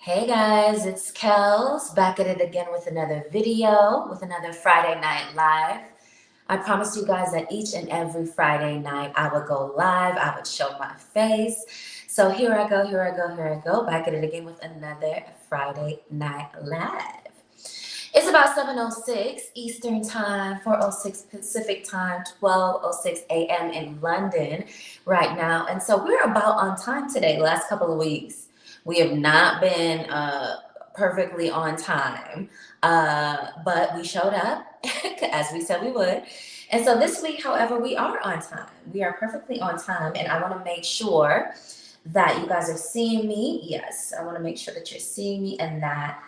Hey guys, it's Kels back at it again with another video, with another Friday Night Live. I promised you guys that each and every Friday night I would go live, I would show my face. So here I go, back at it again with another Friday Night Live. It's about 7:06 Eastern Time, 4:06 Pacific Time, 12:06 a.m. in London right now. And so we're about on time today, last couple of weeks. We have not been perfectly on time, but we showed up as we said we would. And so this week, however, we are on time. We are perfectly on time. And I want to make sure that you guys are seeing me. Yes, I want to make sure that you're seeing me and that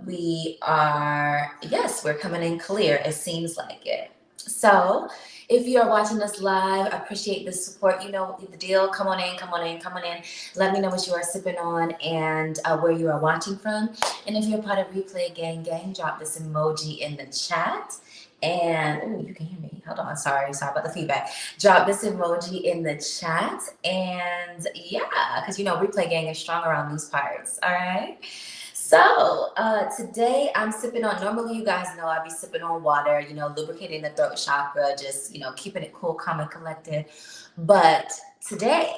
we are, yes, we're coming in clear. It seems like it. So if you are watching us live, I appreciate the support. You know the deal. Come on in. Let me know what you are sipping on and where you are watching from. And if you're part of Replay Gang, drop this emoji in the chat. And oh, you can hear me. Hold on. Sorry about the feedback. Drop this emoji in the chat. And yeah, because you know Replay Gang is strong around these parts. All right. So today I'm sipping on, normally you guys know I'd be sipping on water, you know, lubricating the throat chakra, just, you know, keeping it cool, calm, and collected. But today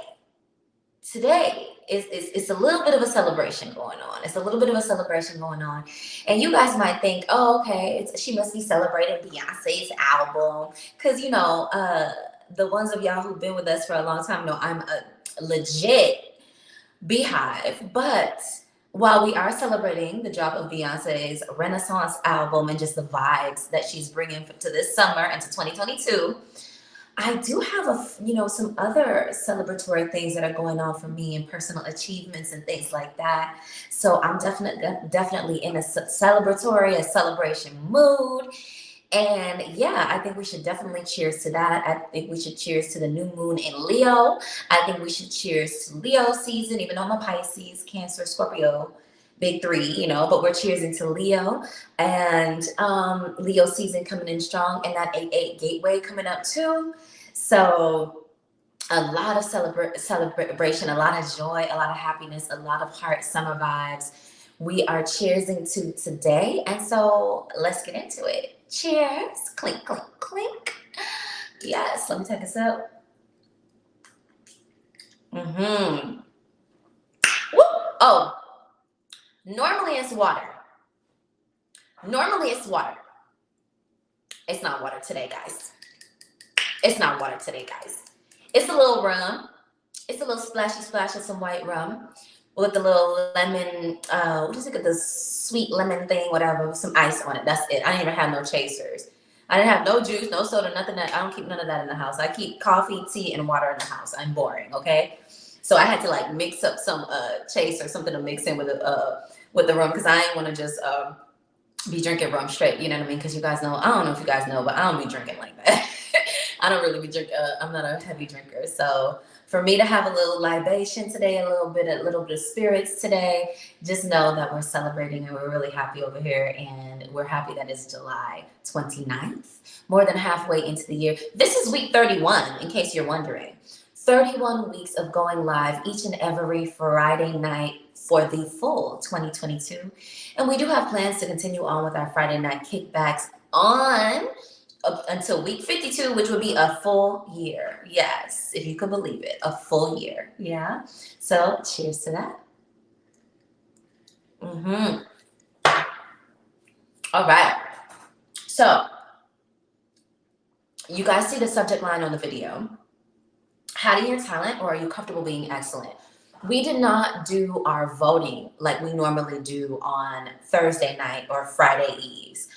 it's a little bit of a celebration going on. And you guys might think, oh, okay, she must be celebrating Beyonce's album. Because, you know, the ones of y'all who've been with us for a long time know I'm a legit beehive. But while we are celebrating the drop of Beyonce's Renaissance album and just the vibes that she's bringing to this summer and to 2022, I do have some other celebratory things that are going on for me and personal achievements and things like that. So I'm definitely in a celebration mood. And yeah, I think we should definitely cheers to that. I think we should cheers to the new moon in Leo. I think we should cheers to Leo season, even though I'm a Pisces, Cancer, Scorpio, big three, you know, but we're cheersing to Leo and Leo season coming in strong and that 8/8 gateway coming up too. So a lot of celebration, a lot of joy, a lot of happiness, a lot of heart summer vibes. We are cheersing to today. And so let's get into it. Cheers. Clink, clink, clink. Yes, let me take a sip. Mm-hmm. Woo! Oh, normally it's water. It's not water today, guys. It's a little rum. It's a little splash of some white rum with a little lemon, what is it, the sweet lemon thing, whatever, with some ice on it. That's it. I didn't even have no chasers. I didn't have no juice, no soda, nothing. I don't keep none of that in the house. I keep coffee, tea, and water in the house. I'm boring, okay? So I had to like mix up some chase or something to mix in with the rum because I didn't want to just be drinking rum straight. You know what I mean? Because you guys know, I don't know if you guys know, but I don't be drinking like that. I don't really be drinking. I'm not a heavy drinker, so for me to have a little libation today, a little bit of spirits today, just know that we're celebrating and we're really happy over here. And we're happy that it's July 29th, more than halfway into the year. This is week 31, in case you're wondering. 31 weeks of going live each and every Friday night for the full 2022. And we do have plans to continue on with our Friday night kickbacks on until week 52, which would be a full year. Yes, if you could believe it, a full year. Yeah. So cheers to that. All right. So you guys see the subject line on the video. Hiding your talent, or are you comfortable being excellent? We did not do our voting like we normally do on Thursday night or Friday eves.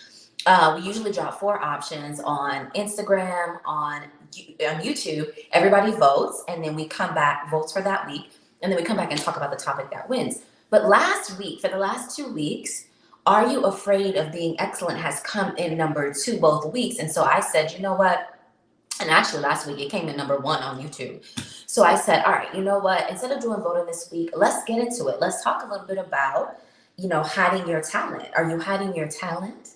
We usually drop 4 options on Instagram, on YouTube. Everybody votes, and then we come back, votes for that week, and then we come back and talk about the topic that wins. But last week, for the last 2 weeks, Are You Afraid of Being Excellent has come in number 2 both weeks. And so I said, you know what? And actually last week it came in number 1 on YouTube. So I said, all right, you know what? Instead of doing voting this week, let's get into it. Let's talk a little bit about, hiding your talent. Are you hiding your talent?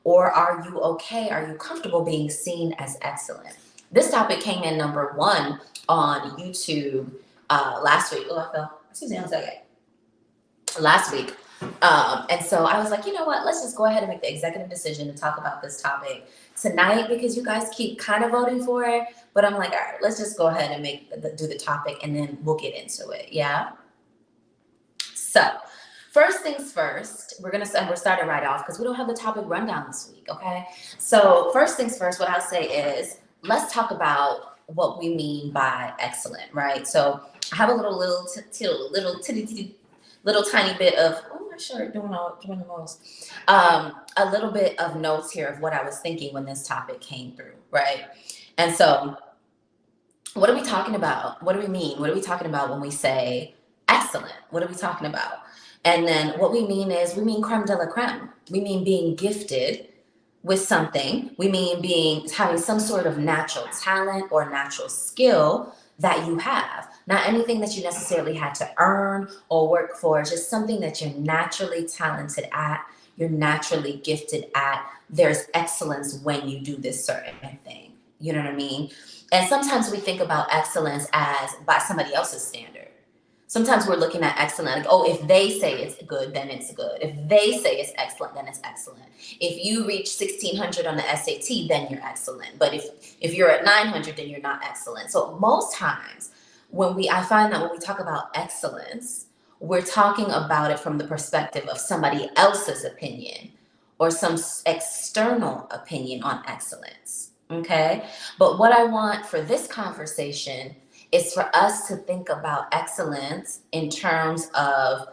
Or are you okay? Are you comfortable being seen as excellent? This topic came in number 1 on YouTube last week. Oh, I fell. Excuse me one second. last week. And so I was like, you know what, let's just go ahead and make the executive decision to talk about this topic tonight, because you guys keep kind of voting for it. But I'm like, all right, let's just go ahead and do the topic, and then we'll get into it. Yeah. So first things first, we're starting right off because we don't have the topic rundown this week. Okay. So first things first, what I'll say is, let's talk about what we mean by excellent, right? So I have a little tiny bit of, oh, my shirt doing the most, a little bit of notes here of what I was thinking when this topic came through, right? And so what are we talking about? What do we mean? What are we talking about when we say excellent? What are we talking about? And then what we mean is, we mean creme de la creme. We mean being gifted with something. We mean having some sort of natural talent or natural skill that you have. Not anything that you necessarily had to earn or work for, just something that you're naturally talented at, you're naturally gifted at. There's excellence when you do this certain thing. You know what I mean? And sometimes we think about excellence as by somebody else's standard. Sometimes we're looking at excellent, like, oh, if they say it's good, then it's good. If they say it's excellent, then it's excellent. If you reach 1600 on the SAT, then you're excellent. But if you're at 900, then you're not excellent. So most times I find that when we talk about excellence, we're talking about it from the perspective of somebody else's opinion or some external opinion on excellence. Okay. But what I want for this conversation is for us to think about excellence in terms of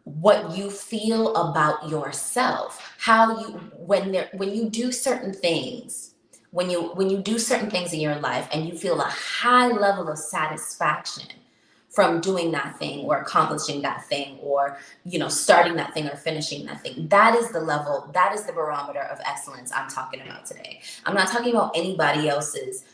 what you feel about yourself, how you, when you do certain things, when you do certain things in your life and you feel a high level of satisfaction from doing that thing or accomplishing that thing, or, starting that thing or finishing that thing. That is the level, that is the barometer of excellence I'm talking about today. I'm not talking about anybody else's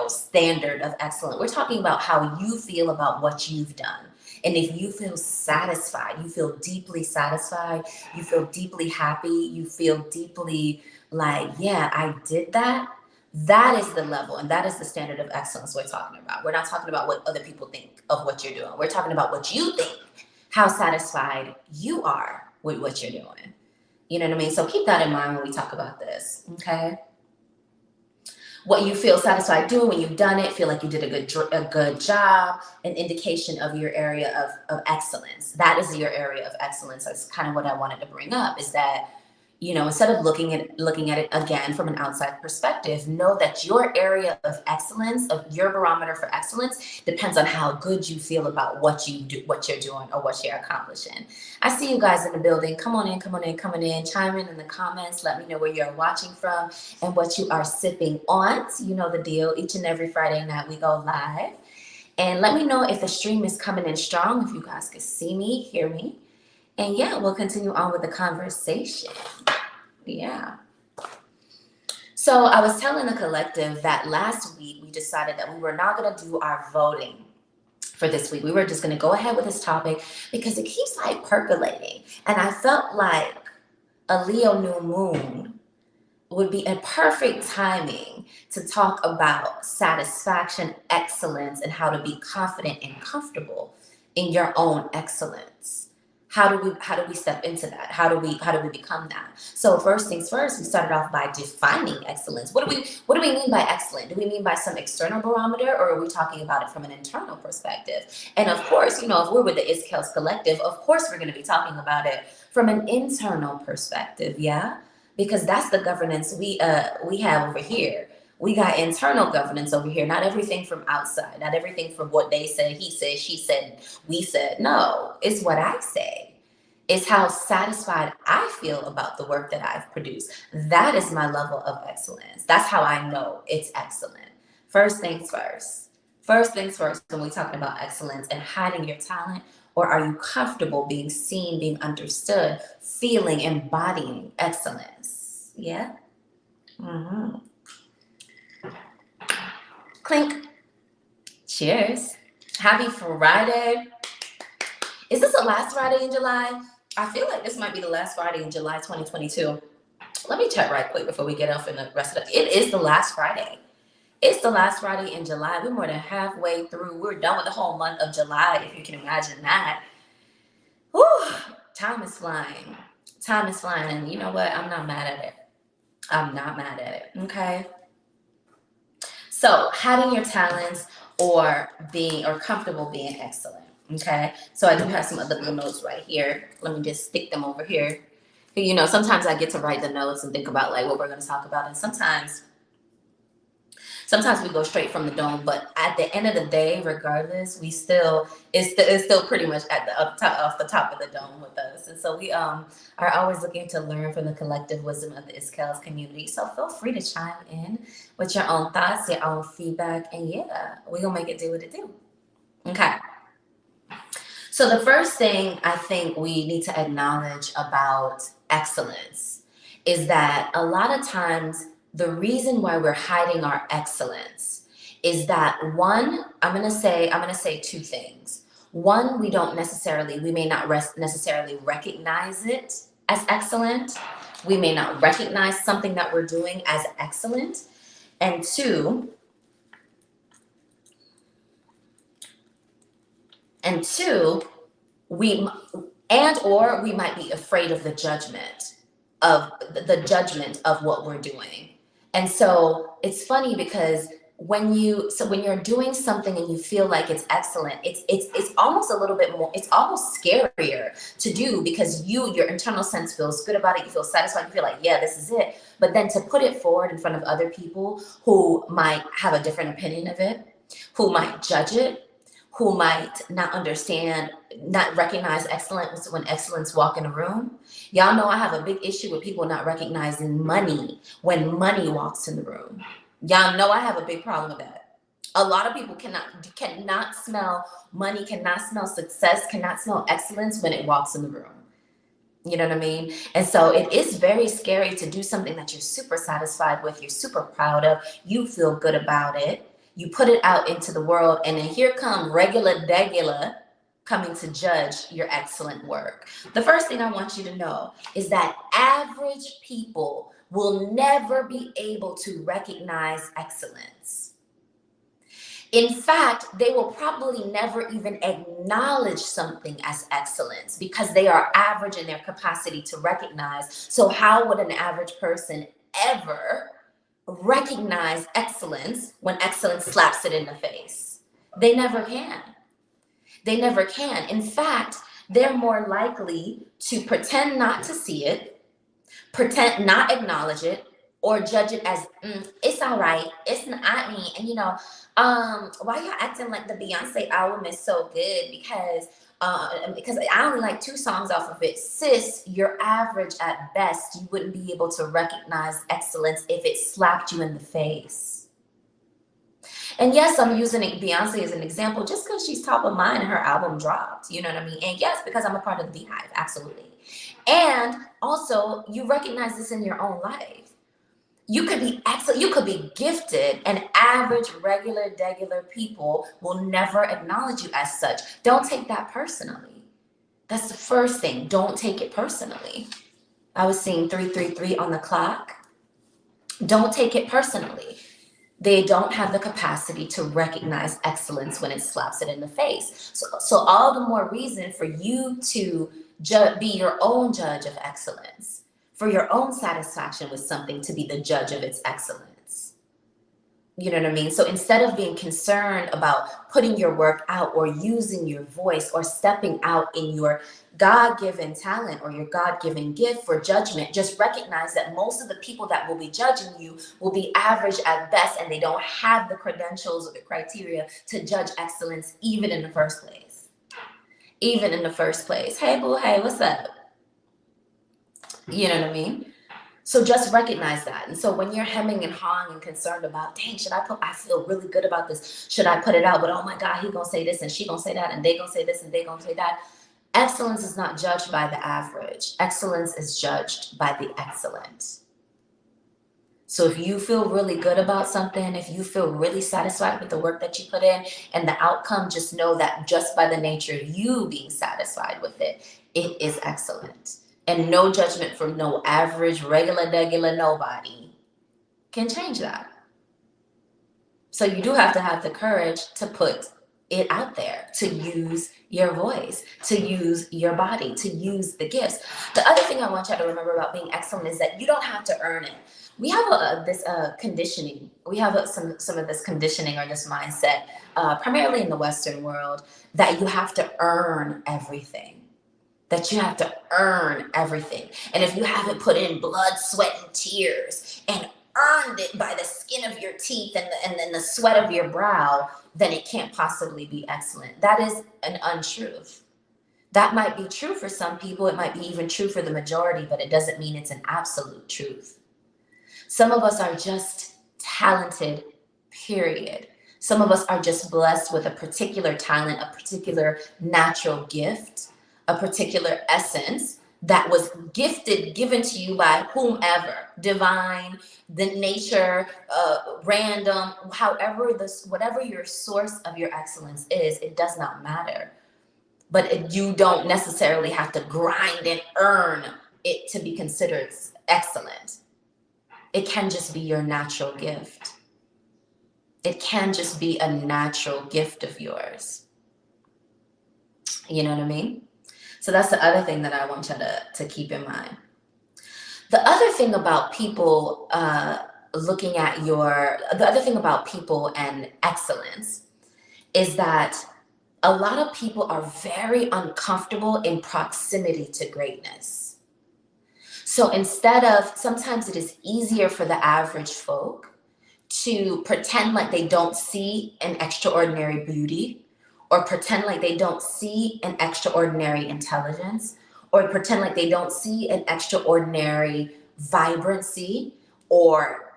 standard of excellence. We're talking about how you feel about what you've done. And if you feel satisfied, you feel deeply satisfied, you feel deeply happy, you feel deeply like, yeah, I did that. That is the level, and that is the standard of excellence we're talking about. We're not talking about what other people think of what you're doing. We're talking about what you think, how satisfied you are with what you're doing. You know what I mean? So keep that in mind when we talk about this, okay? What you feel satisfied doing when you've done it, feel like you did a good job, an indication of your area of excellence. That is your area of excellence. That's kind of what I wanted to bring up, is that, instead of looking at it again from an outside perspective, know that your area of excellence, of your barometer for excellence, depends on how good you feel about what you do, what you're doing, or what you're accomplishing. I see you guys in the building. Come on in. Chime in the comments. Let me know where you're watching from and what you are sipping on. So you know the deal. Each and every Friday night we go live. And let me know if the stream is coming in strong, if you guys can see me, hear me. And yeah, we'll continue on with the conversation. Yeah. So I was telling the collective that last week we decided that we were not going to do our voting for this week. We were just going to go ahead with this topic because it keeps like percolating. And I felt like a Leo new moon would be a perfect timing to talk about satisfaction, excellence, and how to be confident and comfortable in your own excellence. How do we step into that? How do we become that? So first things first, we started off by defining excellence. What do we mean by excellent? Do we mean by some external barometer, or are we talking about it from an internal perspective? And of course, if we're with the ISKELS Collective, of course we're going to be talking about it from an internal perspective, yeah? Because that's the governance we have over here. We got internal governance over here, not everything from outside, not everything from what they said, he said, she said, we said. No, it's what I say. It's how satisfied I feel about the work that I've produced. That is my level of excellence. That's how I know it's excellent. First things first. First things first, when we're talking about excellence and hiding your talent, or are you comfortable being seen, being understood, feeling, embodying excellence? Yeah? Mm-hmm. Clink. Cheers. Happy Friday. Is this the last Friday in July? I feel like this might be the last Friday in July 2022. Let me check right quick before we get off in the rest of it is the last Friday. It's the last Friday in July. We're more than halfway through. We're done with the whole month of July, if you can imagine that. Woo, time is flying. Time is flying. And you know what? I'm not mad at it. I'm not mad at it. Okay. So hiding your talents or comfortable being excellent. Okay. So I do have some other little notes right here. Let me just stick them over here. You know, sometimes I get to write the notes and think about like what we're going to talk about. And sometimes we go straight from the dome, but at the end of the day, regardless, it's still pretty much at the off the top of the dome with us. And so we are always looking to learn from the collective wisdom of the ISKELS community. So feel free to chime in with your own thoughts, your own feedback, and yeah, we're gonna make it do what it do. Okay. So the first thing I think we need to acknowledge about excellence is that a lot of times the reason why we're hiding our excellence is that one, I'm gonna say two things. One, we may not necessarily recognize it as excellent. We may not recognize something that we're doing as excellent. And two, we might be afraid of the judgment of what we're doing. And so it's funny because when you're doing something and you feel like it's excellent, it's almost a little bit more, it's almost scarier to do because your internal sense feels good about it. You feel satisfied. You feel like, yeah, this is it. But then to put it forward in front of other people who might have a different opinion of it, who might judge it, who might not understand, not recognize excellence when excellence walk in a room. Y'all know I have a big issue with people not recognizing money when money walks in the room. Y'all know I have a big problem with that. A lot of people cannot smell money, cannot smell success, cannot smell excellence when it walks in the room. You know what I mean? And so it is very scary to do something that you're super satisfied with, you're super proud of, you feel good about it. You put it out into the world, and then here come regular degular coming to judge your excellent work. The first thing I want you to know is that average people will never be able to recognize excellence. In fact, they will probably never even acknowledge something as excellence because they are average in their capacity to recognize. So how would an average person ever recognize excellence when excellence slaps it in the face? They never can. They never can. In fact, they're more likely to pretend not to see it, pretend not acknowledge it, or judge it as it's all right. It's not me. And why y'all acting like the Beyonce album is so good? Because I only like 2 songs off of it. Sis, you're average at best. You wouldn't be able to recognize excellence if it slapped you in the face. And yes, I'm using Beyonce as an example just because she's top of mind and her album dropped. You know what I mean? And yes, because I'm a part of the Beehive, absolutely. And also, you recognize this in your own life. You could be excellent, you could be gifted, and average, regular, degular people will never acknowledge you as such. Don't take that personally. That's the first thing. Don't take it personally. I was seeing 333 on the clock. Don't take it personally. They don't have the capacity to recognize excellence when it slaps it in the face. So all the more reason for you to be your own judge of excellence, for your own satisfaction with something to be the judge of its excellence. You know what I mean? So instead of being concerned about putting your work out or using your voice or stepping out in your God-given talent or your God-given gift for judgment, just recognize that most of the people that will be judging you will be average at best, and they don't have the credentials or the criteria to judge excellence even in the first place. Even in the first place. Hey, boo, hey, what's up? You know what I mean? So just recognize that. And so when you're hemming and hawing and concerned about, dang, I feel really good about this. Should I put it out? But oh my God, he gonna say this and she gonna say that and they gonna say this and they gonna say that. Excellence is not judged by the average. Excellence is judged by the excellent. So if you feel really good about something, if you feel really satisfied with the work that you put in and the outcome, just know that just by the nature of you being satisfied with it, it is excellent. And no judgment from no average, regular, degular, nobody can change that. So you do have to have the courage to put it out there, to use your voice, to use your body, to use the gifts. The other thing I want you to remember about being excellent is that you don't have to earn it. We have this conditioning. We have some of this conditioning or this mindset, primarily in the Western world, that you have to earn everything. That you have to earn everything. And if you haven't put in blood, sweat, and tears and earned it by the skin of your teeth and then the sweat of your brow, then it can't possibly be excellent. That is an untruth. That might be true for some people. It might be even true for the majority, but it doesn't mean it's an absolute truth. Some of us are just talented, period. Some of us are just blessed with a particular talent, a particular natural gift, a particular essence that was given to you by whomever, divine, the nature, random, whatever your source of your excellence is, it does not matter. But you don't necessarily have to grind and earn it to be considered excellent. It can just be your natural gift. It can just be a natural gift of yours. You know what I mean? So that's the other thing that I want you to keep in mind. The other thing about people the other thing about people and excellence is that a lot of people are very uncomfortable in proximity to greatness. So sometimes it is easier for the average folk to pretend like they don't see an extraordinary beauty, or pretend like they don't see an extraordinary intelligence, or pretend like they don't see an extraordinary vibrancy or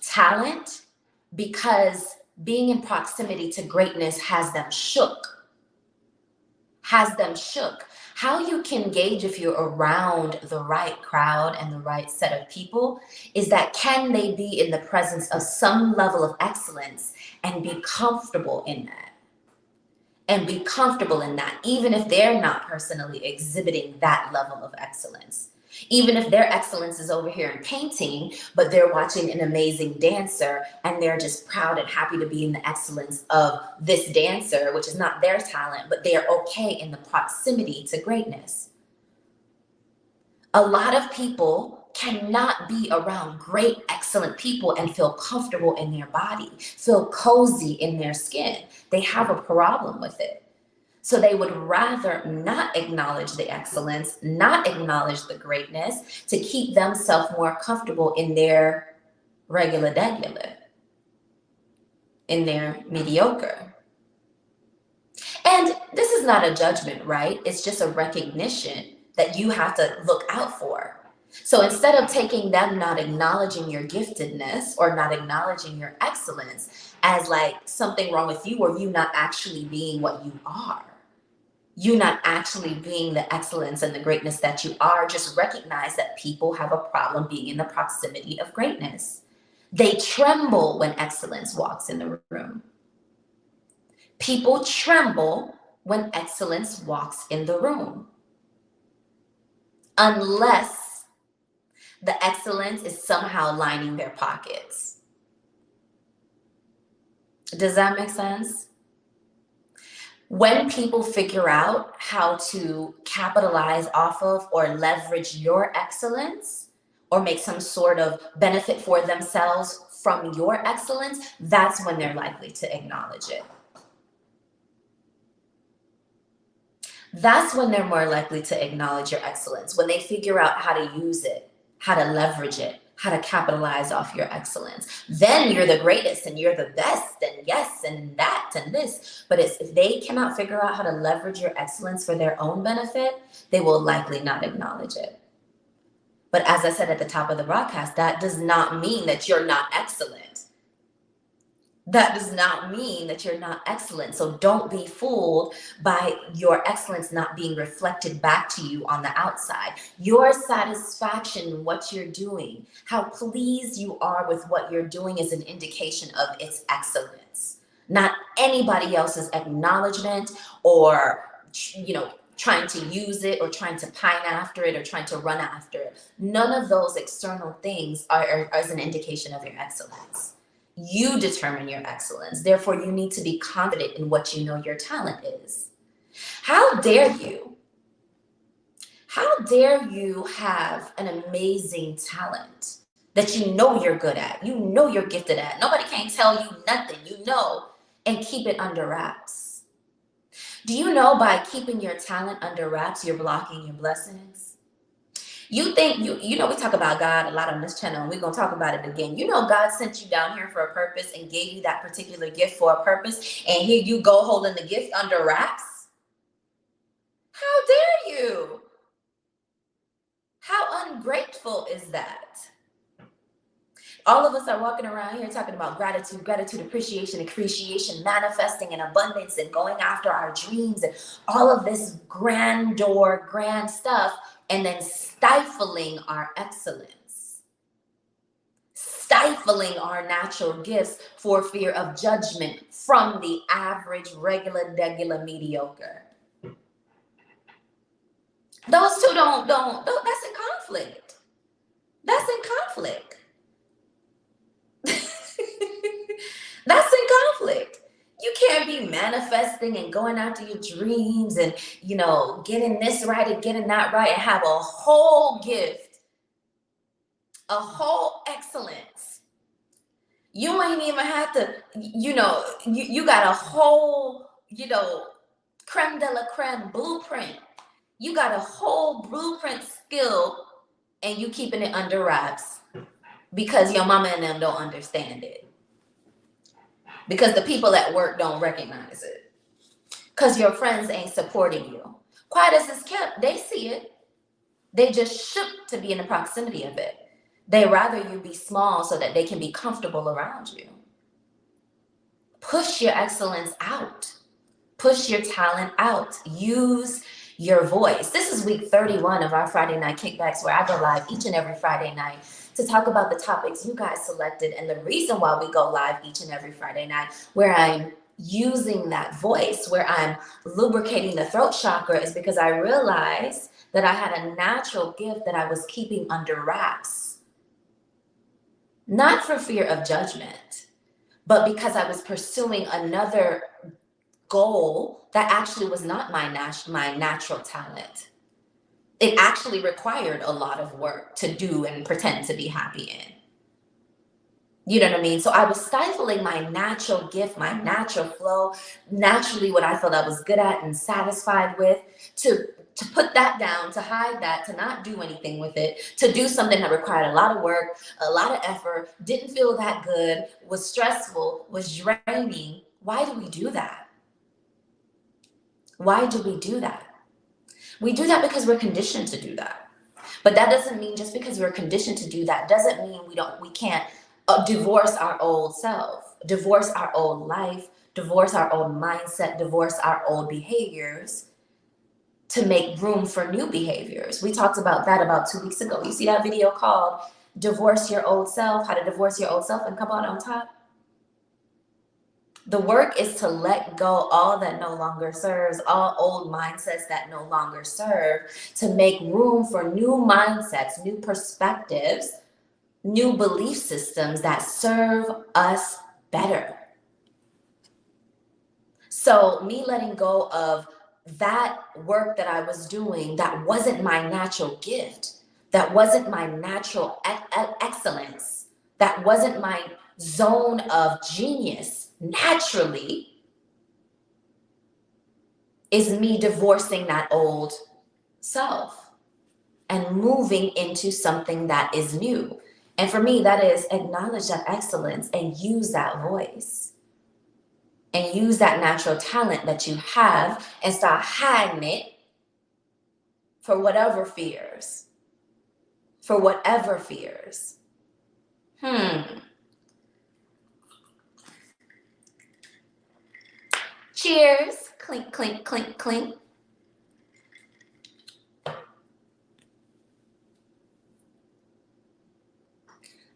talent, because being in proximity to greatness has them shook. How you can gauge if you're around the right crowd and the right set of people is that, can they be in the presence of some level of excellence and be comfortable in that? And be comfortable in that, even if they're not personally exhibiting that level of excellence. Even if their excellence is over here in painting, but they're watching an amazing dancer and they're just proud and happy to be in the excellence of this dancer, which is not their talent, but they are okay in the proximity to greatness. A lot of people cannot be around great, excellent people and feel comfortable in their body, feel cozy in their skin. They have a problem with it. So they would rather not acknowledge the excellence, not acknowledge the greatness, to keep themselves more comfortable in their regular, in their mediocre. And this is not a judgment, right? It's just a recognition that you have to look out for. So instead of taking them not acknowledging your giftedness or not acknowledging your excellence as like something wrong with you, or you not actually being what you are, you not actually being the excellence and the greatness that you are, just recognize that people have a problem being in the proximity of greatness. They tremble when excellence walks in the room. People tremble when excellence walks in the room. Unless the excellence is somehow lining their pockets. Does that make sense? When people figure out how to capitalize off of or leverage your excellence, or make some sort of benefit for themselves from your excellence, that's when they're likely to acknowledge it. That's when they're more likely to acknowledge your excellence, when they figure out how to use it, how to leverage it, how to capitalize off your excellence. Then you're the greatest and you're the best and yes and that and this. But if they cannot figure out how to leverage your excellence for their own benefit, they will likely not acknowledge it. But as I said at the top of the broadcast, that does not mean that you're not excellent. That does not mean that you're not excellent. So don't be fooled by your excellence not being reflected back to you on the outside. Your satisfaction in what you're doing, how pleased you are with what you're doing, is an indication of its excellence. Not anybody else's acknowledgement or, trying to use it or trying to pine after it or trying to run after it. None of those external things are an indication of your excellence. You determine your excellence. Therefore, you need to be confident in what you know your talent is. How dare you? How dare you have an amazing talent that you know you're good at, you know you're gifted at. Nobody can tell you nothing, you know, and keep it under wraps. Do you know by keeping your talent under wraps, you're blocking your blessings? You think, you know, we talk about God a lot on this channel, and we're going to talk about it again. You know, God sent you down here for a purpose and gave you that particular gift for a purpose, and here you go holding the gift under wraps? How dare you? How ungrateful is that? All of us are walking around here talking about gratitude, appreciation, manifesting in abundance and going after our dreams and all of this grandeur, grand stuff, and then stifling our excellence, stifling our natural gifts for fear of judgment from the average, regular, mediocre. Those two don't, that's in conflict. That's in conflict. That's in conflict. You can't be manifesting and going after your dreams and, you know, getting this right and getting that right and have a whole gift, a whole excellence. You ain't even have to, you know, you got a whole, you know, creme de la creme blueprint. You got a whole blueprint skill and you keeping it under wraps because your mama and them don't understand it. Because the people at work don't recognize it. Because your friends ain't supporting you. Quiet as it's kept, they see it. They just shook to be in the proximity of it. They rather you be small so that they can be comfortable around you. Push your excellence out. Push your talent out. Use your voice. This is week 31 of our Friday night kickbacks, where I go live each and every Friday night to talk about the topics you guys selected. And the reason why we go live each and every Friday night, where I'm using that voice, where I'm lubricating the throat chakra, is because I realized that I had a natural gift that I was keeping under wraps. Not for fear of judgment, but because I was pursuing another goal that actually was not my natural talent. It actually required a lot of work to do and pretend to be happy in. You know what I mean? So I was stifling my natural gift, my natural flow, naturally what I felt I was good at and satisfied with, to put that down, to hide that, to not do anything with it, to do something that required a lot of work, a lot of effort, didn't feel that good, was stressful, was draining. Why do we do that? Why do we do that? We do that because we're conditioned to do that. But that doesn't mean, just because we're conditioned to do that, doesn't mean we can't divorce our old self, divorce our old life, divorce our old mindset, divorce our old behaviors to make room for new behaviors. We talked about that about 2 weeks ago. You see that video called Divorce Your Old Self, How to Divorce Your Old Self and Come Out on Top? The work is to let go all that no longer serves, all old mindsets that no longer serve, to make room for new mindsets, new perspectives, new belief systems that serve us better. So me letting go of that work that I was doing that wasn't my natural gift, that wasn't my natural excellence, that wasn't my zone of genius, naturally, is me divorcing that old self and moving into something that is new. And for me, that is acknowledge that excellence and use that voice and use that natural talent that you have and start hiding it for whatever fears. For whatever fears. Cheers. Clink, clink, clink, clink.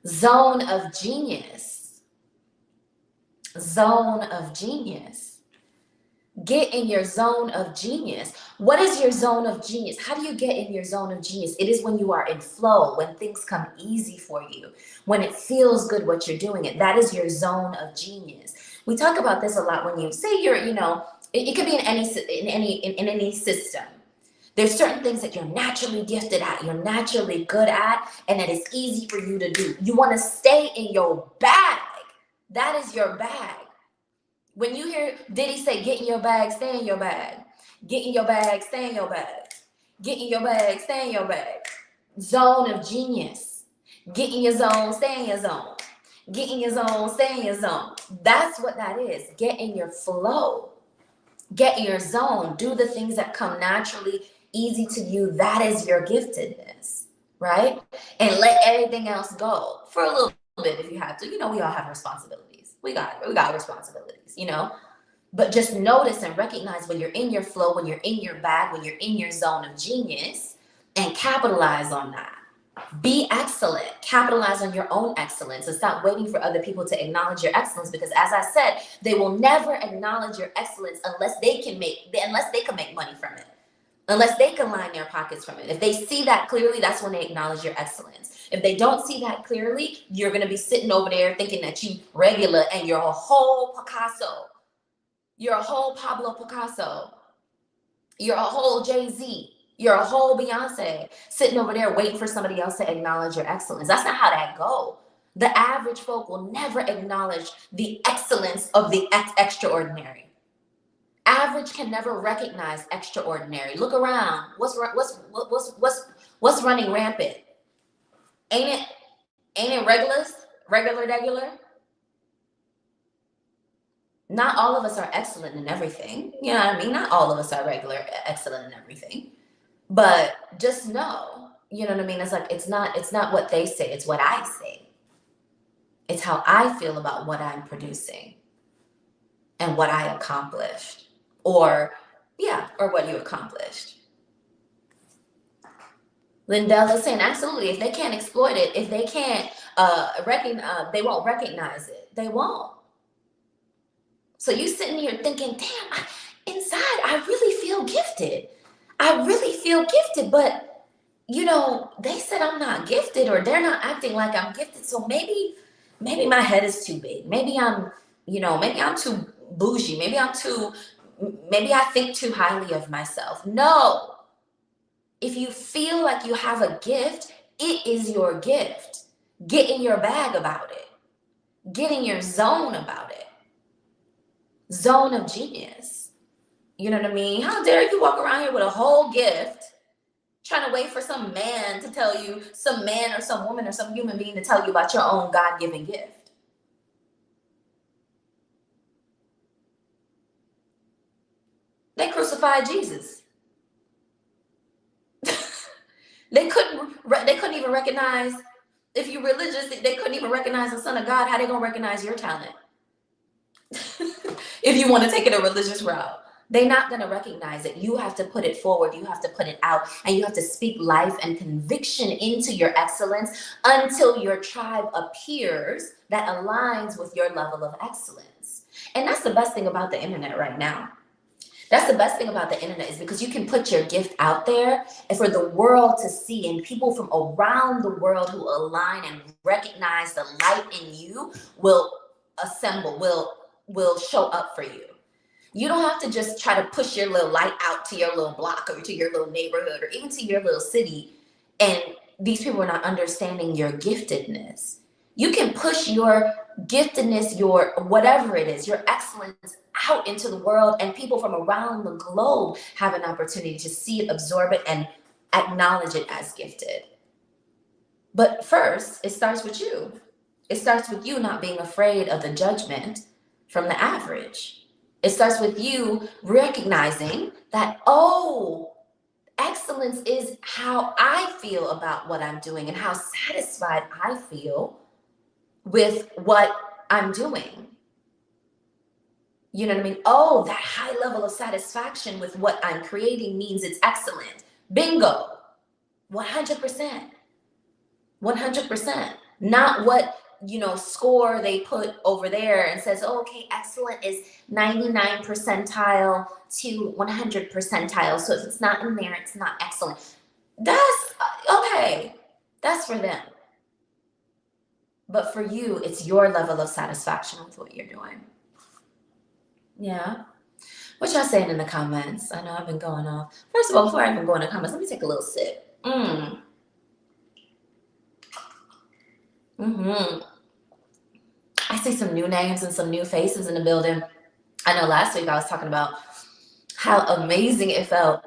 Zone of genius. Zone of genius. Get in your zone of genius. What is your zone of genius? How do you get in your zone of genius? It is when you are in flow, when things come easy for you, when it feels good what you're doing. That is your zone of genius. We talk about this a lot when you say you're, it could be in any system. There's certain things that you're naturally gifted at, you're naturally good at, and that is easy for you to do. You want to stay in your bag. That is your bag. When you hear Diddy say, get in your bag, stay in your bag. Get in your bag, stay in your bag. Get in your bag, stay in your bag. Zone of genius. Get in your zone, stay in your zone. Get in your zone, stay in your zone. That's what that is. Get in your flow. Get in your zone. Do the things that come naturally, easy to you. That is your giftedness, right? And let everything else go for a little bit if you have to. We all have responsibilities. We got responsibilities, But just notice and recognize when you're in your flow, when you're in your bag, when you're in your zone of genius, and capitalize on that. Be excellent. Capitalize on your own excellence and stop waiting for other people to acknowledge your excellence, because as I said, they will never acknowledge your excellence unless they can make money from it. Unless they can line their pockets from it. If they see that clearly, that's when they acknowledge your excellence. If they don't see that clearly, you're going to be sitting over there thinking that you regular and you're a whole Picasso. You're a whole Pablo Picasso. You're a whole Jay-Z. You're a whole Beyonce sitting over there waiting for somebody else to acknowledge your excellence. That's not how that goes. The average folk will never acknowledge the excellence of the extraordinary. Average can never recognize extraordinary. Look around. What's running rampant? Ain't it regular? Not all of us are excellent in everything. You know what I mean? Not all of us are excellent in everything. But just know, you know what I mean? It's like it's not what they say, it's what I say. It's how I feel about what I'm producing and what I accomplished. Or what you accomplished. Lindell is saying, absolutely. If they can't exploit it, if they can't they won't recognize it. They won't. So you sitting here thinking, damn, inside I really feel gifted. But they said I'm not gifted, or they're not acting like I'm gifted. So maybe my head is too big. Maybe I'm too bougie. Maybe I think too highly of myself. No. If you feel like you have a gift, it is your gift. Get in your bag about it. Get in your zone about it. Zone of genius. You know what I mean? How dare you walk around here with a whole gift, trying to wait for some man to tell you, some man or some woman or some human being to tell you about your own God-given gift. They crucified Jesus. They couldn't even recognize, if you're religious, they couldn't even recognize the Son of God. How they gonna recognize your talent? If you want to take it a religious route, they're not gonna recognize it. You have to put it forward. You have to put it out, and you have to speak life and conviction into your excellence until your tribe appears that aligns with your level of excellence. And that's the best thing about the internet right now. That's the best thing about the internet, is because you can put your gift out there and for the world to see, and people from around the world who align and recognize the light in you will assemble, will show up for you. You don't have to just try to push your little light out to your little block or to your little neighborhood or even to your little city, and these people are not understanding your giftedness. You can push your giftedness, your whatever it is, your excellence out into the world, and people from around the globe have an opportunity to see it, absorb it, and acknowledge it as gifted. But first, it starts with you. It starts with you not being afraid of the judgment from the average. It starts with you recognizing that, excellence is how I feel about what I'm doing and how satisfied I feel with what I'm doing. You know what I mean? Oh, that high level of satisfaction with what I'm creating means it's excellent. Bingo. 100%. 100%. Not what score they put over there and says, oh, okay, excellent is 99 percentile to 100 percentile. So if it's not in there, it's not excellent. That's okay. That's for them. But for you, it's your level of satisfaction with what you're doing. Yeah. What y'all saying in the comments? I know I've been going off. First of all, before I even go in the comments, let me take a little sip. I see some new names and some new faces in the building. I know last week I was talking about how amazing it felt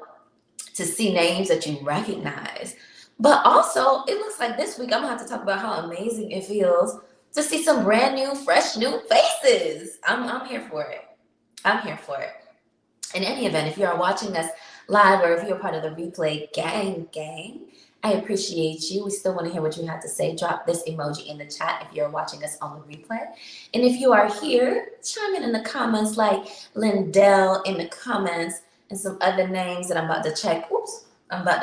to see names that you recognize. But also, it looks like this week I'm gonna have to talk about how amazing it feels to see some brand new, fresh, new faces. I'm here for it. I'm here for it. In any event, if you are watching us live or if you're part of the replay gang, I appreciate you. We still want to hear what you have to say. Drop this emoji in the chat if you're watching us on the replay. And if you are here, chime in the comments like Lindell in the comments and some other names that I'm about to check. Oops. I'm about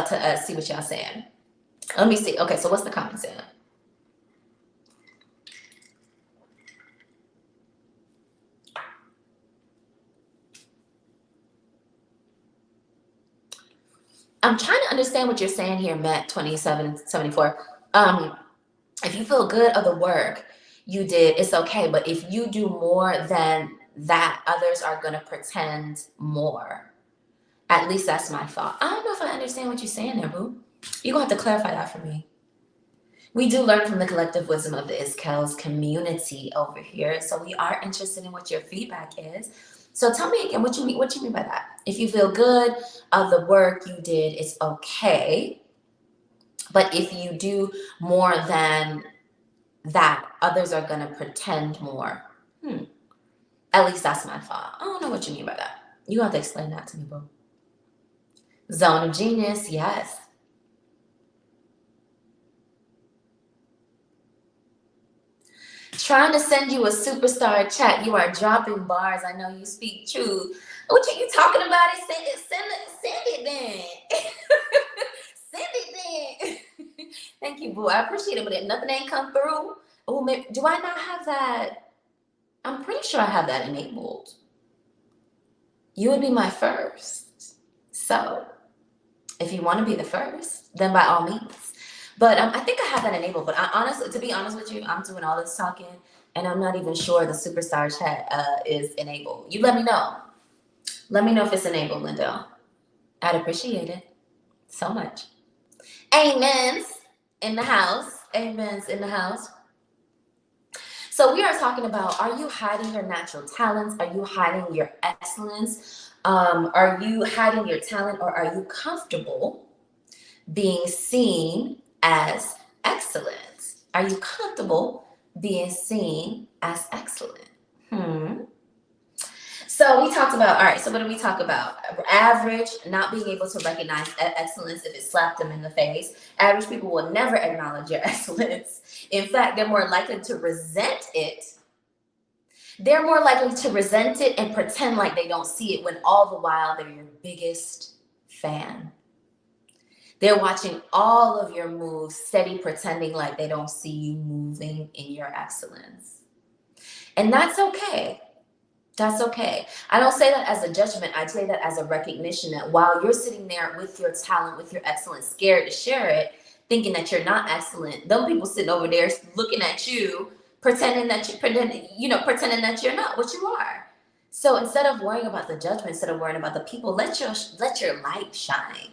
to see what y'all saying. Let me see. Okay, so what's the comment saying? I'm trying to understand what you're saying here, Matt 2774. If you feel good of the work you did, it's okay. But if you do more than that, others are going to pretend more. At least that's my thought. I don't know if I understand what you're saying there, boo. You're going to have to clarify that for me. We do learn from the collective wisdom of the ISKELS community over here. So we are interested in what your feedback is. So tell me again what you mean by that. If you feel good of the work you did, it's okay. But if you do more than that, others are going to pretend more. At least that's my thought. I don't know what you mean by that. You have to explain that to me, bro. Zone of genius, yes. Trying to send you a superstar chat. You are dropping bars. I know you speak truth. What are you talking about? Send it then. Send it then. Thank you, boo. I appreciate it, but if nothing ain't come through, do I not have that? I'm pretty sure I have that enabled. You would be my first. So if you want to be the first, then by all means. But I think I have that enabled. But to be honest with you, I'm doing all this talking, and I'm not even sure the superstar chat is enabled. You let me know. Let me know if it's enabled, Lindell. I'd appreciate it so much. Amens in the house. Amens in the house. So we are talking about, are you hiding your natural talents? Are you hiding your excellence? Are you hiding your talent, or are you comfortable being seen as excellent? Are you comfortable being seen as excellent? So we talked about, all right, so what did we talk about? Average, not being able to recognize excellence if it slapped them in the face. Average people will never acknowledge your excellence. In fact, they're more likely to resent it. They're more likely to resent it and pretend like they don't see it, when all the while they're your biggest fan. They're watching all of your moves, steady pretending like they don't see you moving in your excellence. And that's okay. That's okay. I don't say that as a judgment. I say that as a recognition that while you're sitting there with your talent, with your excellence, scared to share it, thinking that you're not excellent, those people sitting over there looking at you, pretending that you're not what you are. So instead of worrying about the judgment, instead of worrying about the people, let your light shine.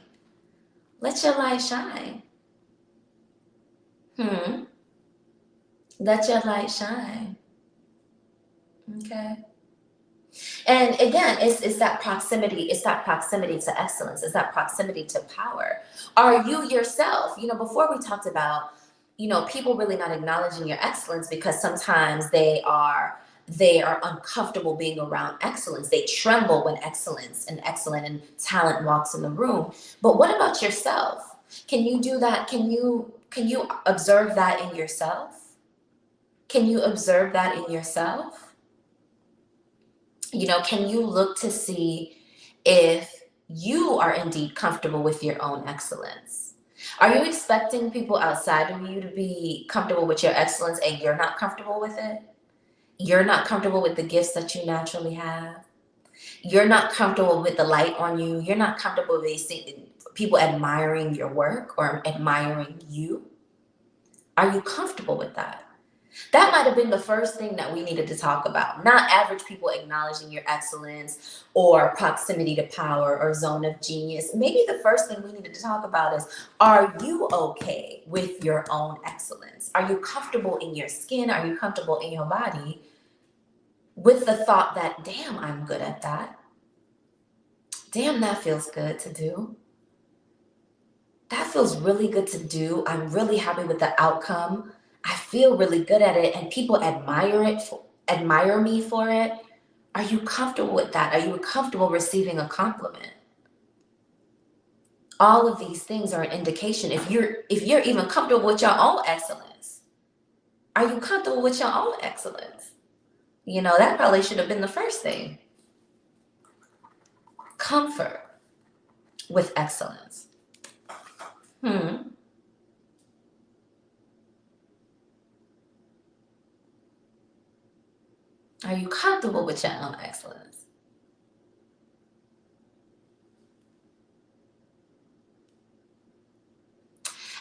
Let your light shine. Let your light shine. Okay. And again, it's that proximity. It's that proximity to excellence. It's that proximity to power. Are you yourself? Before we talked about, people really not acknowledging your excellence because sometimes they are uncomfortable being around excellence. They tremble when excellence and talent walks in the room. But what about yourself? Can you do that? Can you observe that in yourself? Can you observe that in yourself? Can you look to see if you are indeed comfortable with your own excellence? Are you expecting people outside of you to be comfortable with your excellence and you're not comfortable with it? You're not comfortable with the gifts that you naturally have. You're not comfortable with the light on you. You're not comfortable with people admiring your work or admiring you. Are you comfortable with that? That might have been the first thing that we needed to talk about. Not average people acknowledging your excellence or proximity to power or zone of genius. Maybe the first thing we needed to talk about is, are you okay with your own excellence? Are you comfortable in your skin? Are you comfortable in your body with the thought that, damn, I'm good at that. Damn, that feels good to do. That feels really good to do. I'm really happy with the outcome. I feel really good at it, and people admire me for it. Are you comfortable with that? Are you comfortable receiving a compliment? All of these things are an indication if you're even comfortable with your own excellence. Are you comfortable with your own excellence? You know, that probably should have been the first thing. Comfort with excellence. Are you comfortable with your own excellence?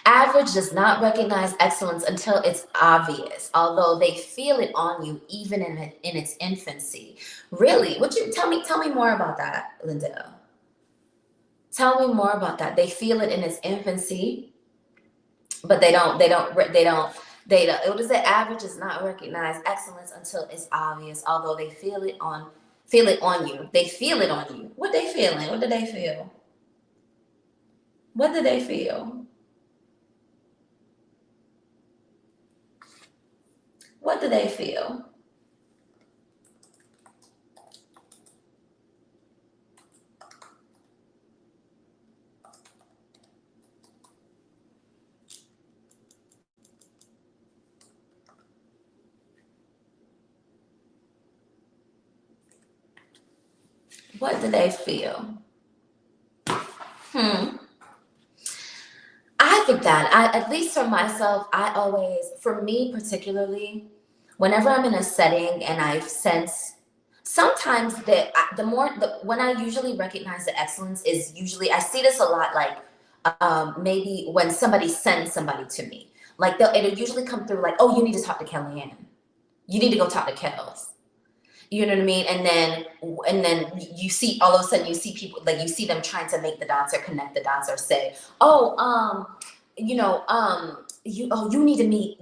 Average does not recognize excellence until it's obvious, although they feel it on you even in its infancy. Really? Would you tell me more about that, Lindell? Tell me more about that. They feel it in its infancy, but what is it? Average does not recognize excellence until it's obvious, although they feel it on you. They feel it on you. What they feeling? What do they feel? What do they feel? What do they feel? What do they feel? I think that at least for myself, for me particularly, whenever I'm in a setting and I sense sometimes that when I usually recognize the excellence is usually, I see this a lot, like maybe when somebody sends somebody to me, like it'll usually come through like, oh, you need to talk to Kellyanne. You need to go talk to Kels. You know what I mean? And then you see, all of a sudden you see people, like you see them trying to make the dots or connect the dots or say, oh, you need to meet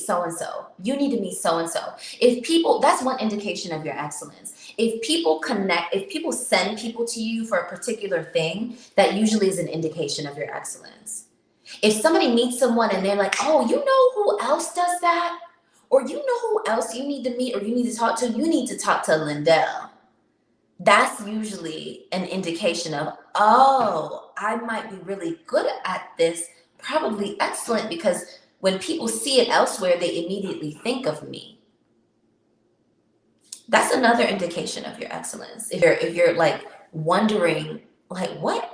so and so. You need to meet so and so. If people, that's one indication of your excellence. If people send people to you for a particular thing, that usually is an indication of your excellence. If somebody meets someone and they're like, oh, you know who else does that? Or you know who else you need to meet or you need to talk to? You need to talk to Lindell. That's usually an indication of, oh, I might be really good at this, probably excellent, because when people see it elsewhere, they immediately think of me. That's another indication of your excellence. If you're like wondering, like, what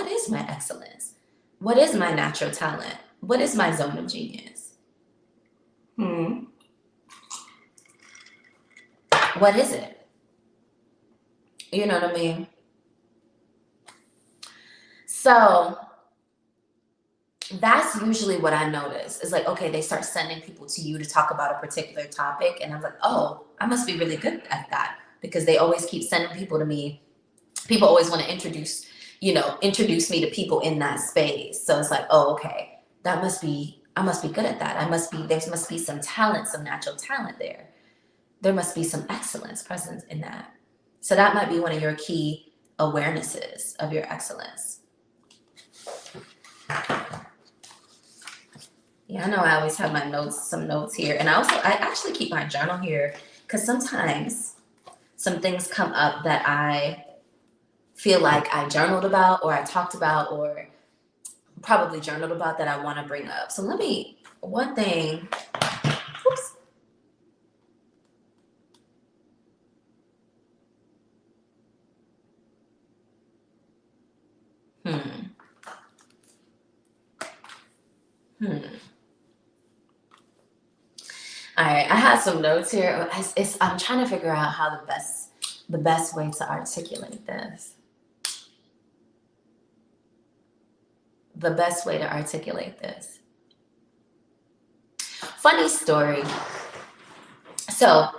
is my excellence? What is my natural talent? What is my zone of genius? What is it? You know what I mean? So that's usually what I notice is like, okay, they start sending people to you to talk about a particular topic. And I'm like, oh, I must be really good at that, because they always keep sending people to me. People always want to introduce me to people in that space. So it's like, oh, okay, I must be good at that. There must be some talent, some natural talent there. There must be some excellence present in that. So that might be one of your key awarenesses of your excellence. Yeah, I know I always have some notes here. And I actually keep my journal here because sometimes some things come up that I feel like I journaled about or I talked about or probably journaled about that I want to bring up. So one thing, oops. All right, I have some notes here. I'm trying to figure out how the best way to articulate this. The best way to articulate this. Funny story. So,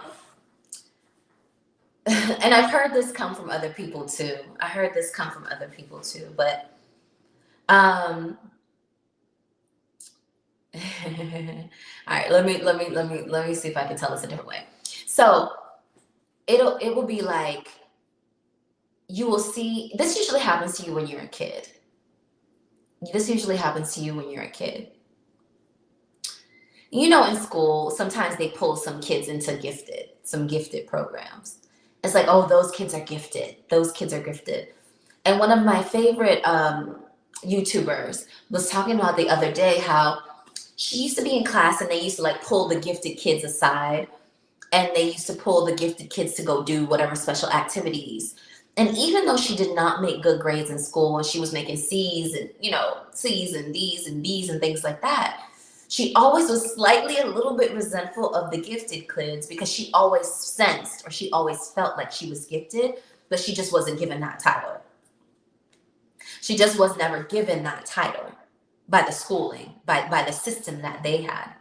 and I've heard this come from other people too. But all right, let me see if I can tell this a different way. So it will be like, you will see, this usually happens to you when you're a kid. You know, in school, sometimes they pull some kids into gifted programs. It's like, oh, those kids are gifted. And one of my favorite YouTubers was talking about the other day how she used to be in class and they used to like pull the gifted kids aside, and they used to pull the gifted kids to go do whatever special activities. And even though she did not make good grades in school and she was making C's and, C's and D's and B's and things like that, she always was slightly a little bit resentful of the gifted kids because she always sensed, or she always felt like she was gifted, but she just wasn't given that title. She just was never given that title by the schooling, by the system that they had.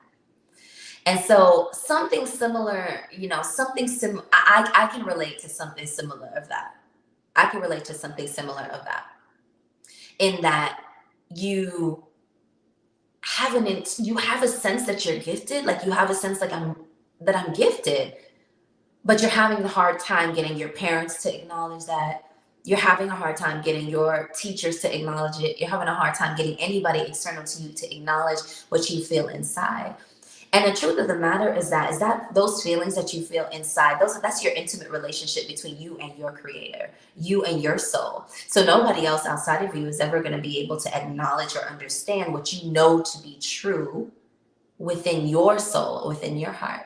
And so something similar, I can relate to something similar of that. In that you have a sense that you're gifted, like you have a sense like I'm gifted, but you're having a hard time getting your parents to acknowledge that. You're having a hard time getting your teachers to acknowledge it. You're having a hard time getting anybody external to you to acknowledge what you feel inside. And the truth of the matter is that those feelings that you feel inside, that's your intimate relationship between you and your creator, you and your soul. So nobody else outside of you is ever going to be able to acknowledge or understand what you know to be true within your soul, within your heart.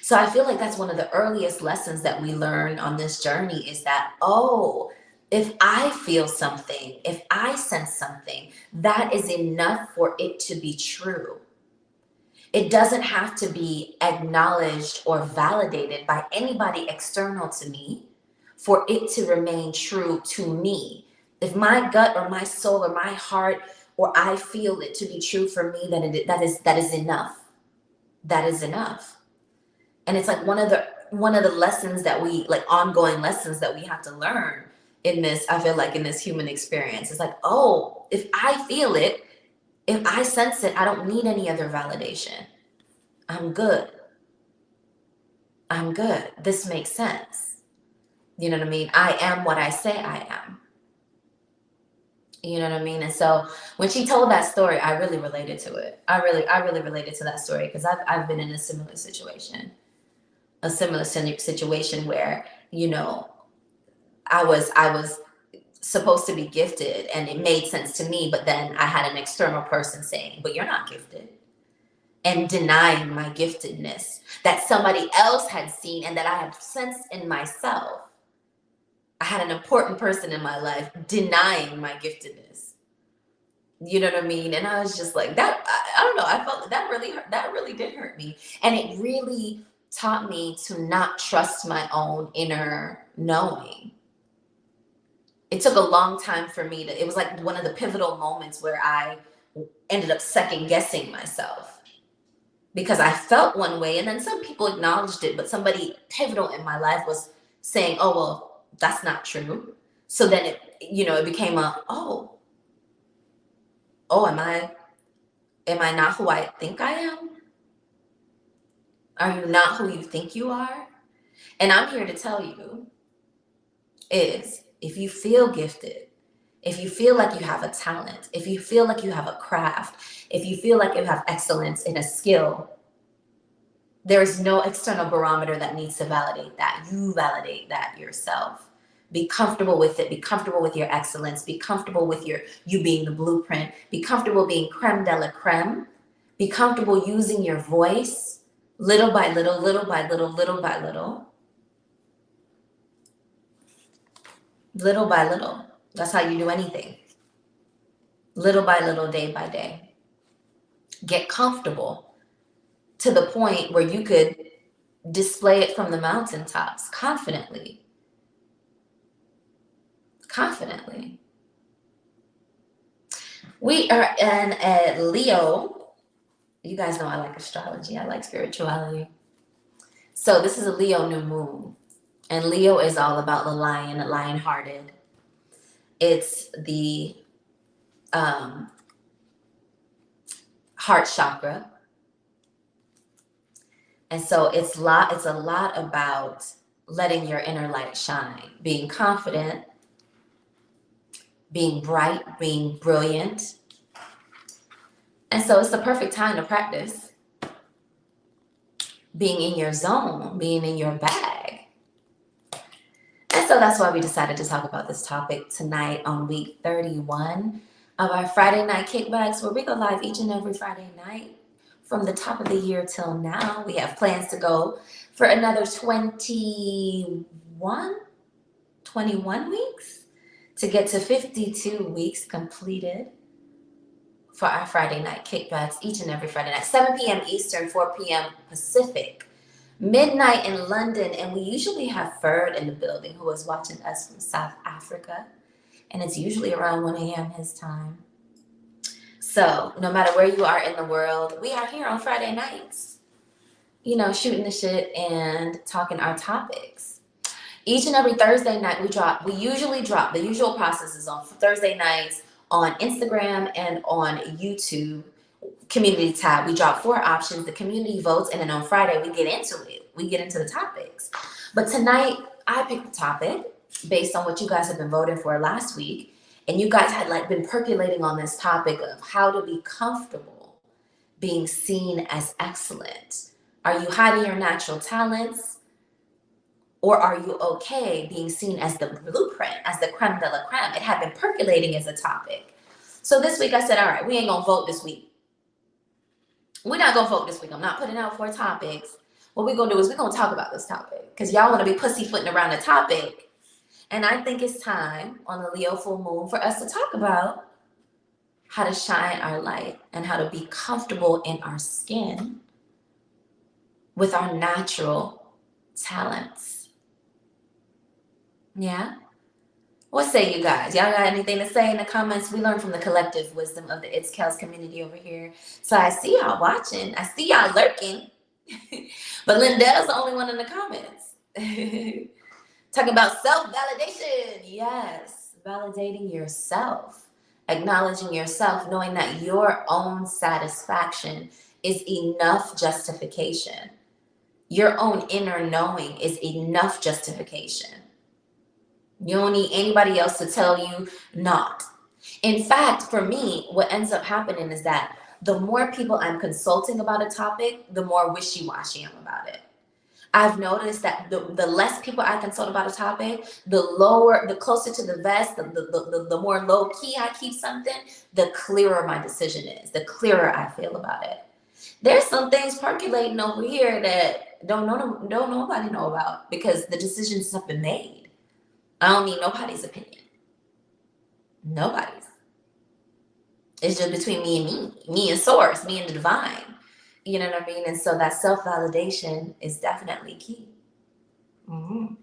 So I feel like that's one of the earliest lessons that we learn on this journey, is that, oh, if I feel something, if I sense something, that is enough for it to be true. It doesn't have to be acknowledged or validated by anybody external to me for it to remain true to me. If my gut or my soul or my heart or I feel it to be true for me, then that is enough. That is enough. And it's like one of the lessons that we, like, ongoing lessons that we have to learn in this, I feel like, in this human experience. It's like, oh, if I feel it, if I sense it, I don't need any other validation. I'm good. This makes sense. You know what I mean? I am what I say I am. You know what I mean? And so when she told that story, I really related to it. I really related to that story, because I've been in a similar situation where, I was supposed to be gifted and it made sense to me, but then I had an external person saying, but you're not gifted, and denying my giftedness that somebody else had seen and that I had sensed in myself. I had an important person in my life denying my giftedness. You know what I mean? And I was just like, that, I don't know, I felt that really did hurt me. And it really taught me to not trust my own inner knowing. It took a long time for me it was like one of the pivotal moments where I ended up second guessing myself, because I felt one way and then some people acknowledged it, but somebody pivotal in my life was saying, oh, well, that's not true. So then it became am I not who I think I am? Are you not who you think you are? And I'm here to tell you is, if you feel gifted, if you feel like you have a talent, if you feel like you have a craft, if you feel like you have excellence in a skill, there is no external barometer that needs to validate that. You validate that yourself. Be comfortable with it. Be comfortable with your excellence. Be comfortable with you being the blueprint. Be comfortable being creme de la creme. Be comfortable using your voice little by little, little by little, little by little. Little by little. That's how you do anything. Little by little, day by day. Get comfortable to the point where you could display it from the mountaintops confidently. Confidently. We are in a Leo. You guys know I like astrology. I like spirituality. So this is a Leo new moon. And Leo is all about the lion, lion-hearted. It's the heart chakra. And so it's a lot about letting your inner light shine, being confident, being bright, being brilliant. And so it's the perfect time to practice being in your zone, being in your bag. And so that's why we decided to talk about this topic tonight on week 31 of our Friday night kickbacks, where we go live each and every Friday night from the top of the year till now. We have plans to go for another 21 weeks to get to 52 weeks completed for our Friday night kickbacks each and every Friday night, 7 p.m. Eastern, 4 p.m. Pacific, midnight in London. And we usually have Ferd in the building, who is watching us from South Africa. And it's usually around 1 a.m. his time. So no matter where you are in the world, we are here on Friday nights, shooting the shit and talking our topics. Each and every Thursday night we usually drop, the usual process is on Thursday nights on Instagram and on YouTube community tab. We drop 4 options, the community votes, and then on Friday we get into it. We get into the topics. But tonight I picked the topic based on what you guys have been voting for last week. And you guys had been percolating on this topic of how to be comfortable being seen as excellent. Are you hiding your natural talents? Or are you okay being seen as the blueprint, as the creme de la creme? It had been percolating as a topic. So this week I said, all right, we ain't gonna vote this week. We're not gonna vote this week. I'm not putting out 4 topics. What we're gonna do is we're gonna talk about this topic, because y'all wanna be pussyfooting around the topic. And I think it's time on the Leo full moon for us to talk about how to shine our light and how to be comfortable in our skin with our natural talents. Yeah? What say you guys? Y'all got anything to say in the comments? We learn from the collective wisdom of the It's Kels community over here. So I see y'all watching. I see y'all lurking. But Lindell's the only one in the comments. Talking about self-validation. Yes, validating yourself, acknowledging yourself, knowing that your own satisfaction is enough justification. Your own inner knowing is enough justification. You don't need anybody else to tell you not. In fact, for me, what ends up happening is that the more people I'm consulting about a topic, the more wishy-washy I'm about it. I've noticed that the less people I consult about a topic, the closer to the vest, the more low key I keep something, the clearer my decision is, the clearer I feel about it. There's some things percolating over here that don't nobody know about, because the decisions have been made. I don't need nobody's opinion. Nobody's. It's just between me and me and source, me and the divine. You know what I mean? And so that self-validation is definitely key. Mm-hmm.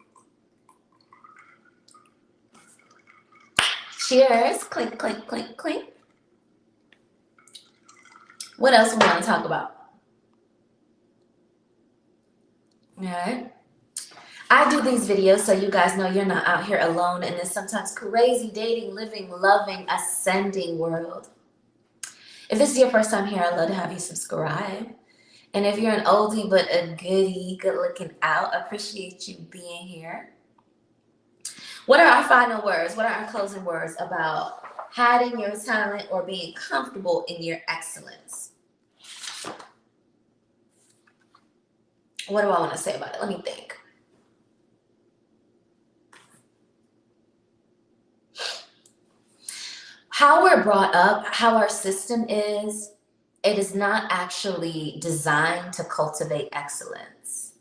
Cheers. Clink, clink, clink, clink. What else we want to talk about? All right. I do these videos so you guys know you're not out here alone in this sometimes crazy dating, living, loving, ascending world. If this is your first time here, I'd love to have you subscribe. And if you're an oldie but a goodie, good looking out, appreciate you being here. What are our final words? What are our closing words about hiding your talent or being comfortable in your excellence? What do I want to say about it? Let me think. How we're brought up, how our system is, it is not actually designed to cultivate excellence.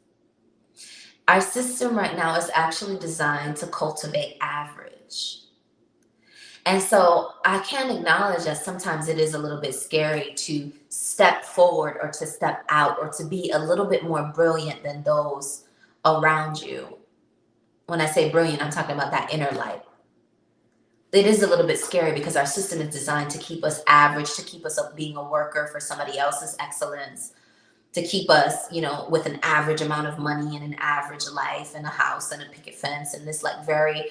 Our system right now is actually designed to cultivate average. And so I can acknowledge that sometimes it is a little bit scary to step forward or to step out or to be a little bit more brilliant than those around you. When I say brilliant, I'm talking about that inner light. It is a little bit scary because our system is designed to keep us average, to keep us up being a worker for somebody else's excellence, to keep us, with an average amount of money and an average life and a house and a picket fence and this like very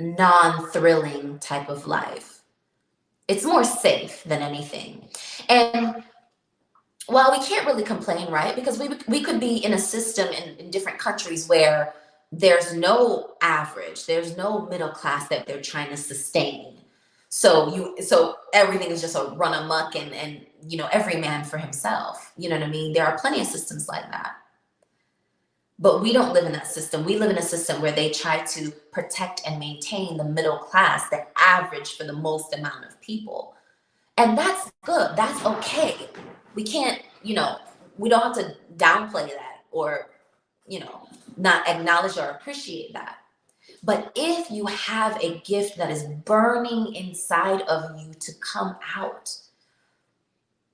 non-thrilling type of life. It's more safe than anything. And while we can't really complain, right? Because we could be in a system in different countries where there's no average, there's no middle class that they're trying to sustain. So everything is just a run amok and every man for himself. You know what I mean? There are plenty of systems like that. But we don't live in that system. We live in a system where they try to protect and maintain the middle class, the average for the most amount of people. And that's good. That's okay. We can't, we don't have to downplay that or, not acknowledge or appreciate that. But if you have a gift that is burning inside of you to come out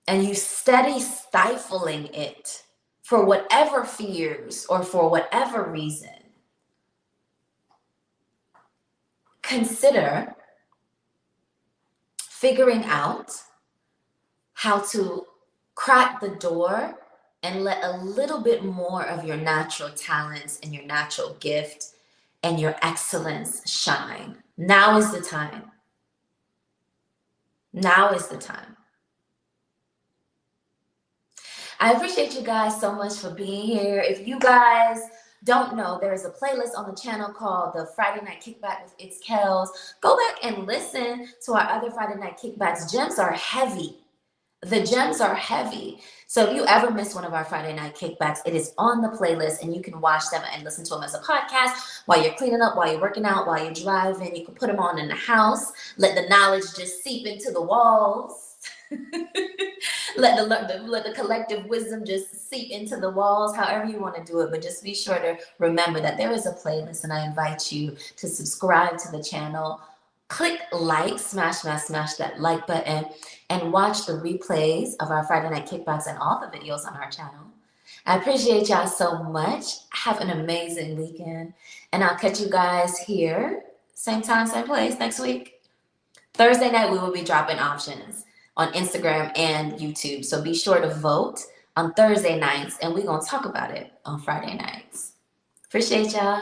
and you steady stifling it for whatever fears or for whatever reason, consider figuring out how to crack the door and let a little bit more of your natural talents and your natural gift and your excellence shine. Now is the time. Now is the time. I appreciate you guys so much for being here. If you guys don't know, there is a playlist on the channel called the Friday Night Kickback with It's Kels. Go back and listen to our other Friday Night Kickbacks. Gems are heavy. The gems are heavy. So if you ever miss one of our Friday Night Kickbacks, it is on the playlist and you can watch them and listen to them as a podcast while you're cleaning up, while you're working out, while you're driving. You can put them on in the house. Let the knowledge just seep into the walls. Let the collective wisdom just seep into the walls, however you want to do it. But just be sure to remember that there is a playlist, and I invite you to subscribe to the channel. Click like, smash that like button, and watch the replays of our Friday Night Kickbacks and all the videos on our channel. I appreciate y'all so much. Have an amazing weekend, and I'll catch you guys here, same time, same place, next week. Thursday night, we will be dropping options on Instagram and YouTube. So be sure to vote on Thursday nights, and we're going to talk about it on Friday nights. Appreciate y'all.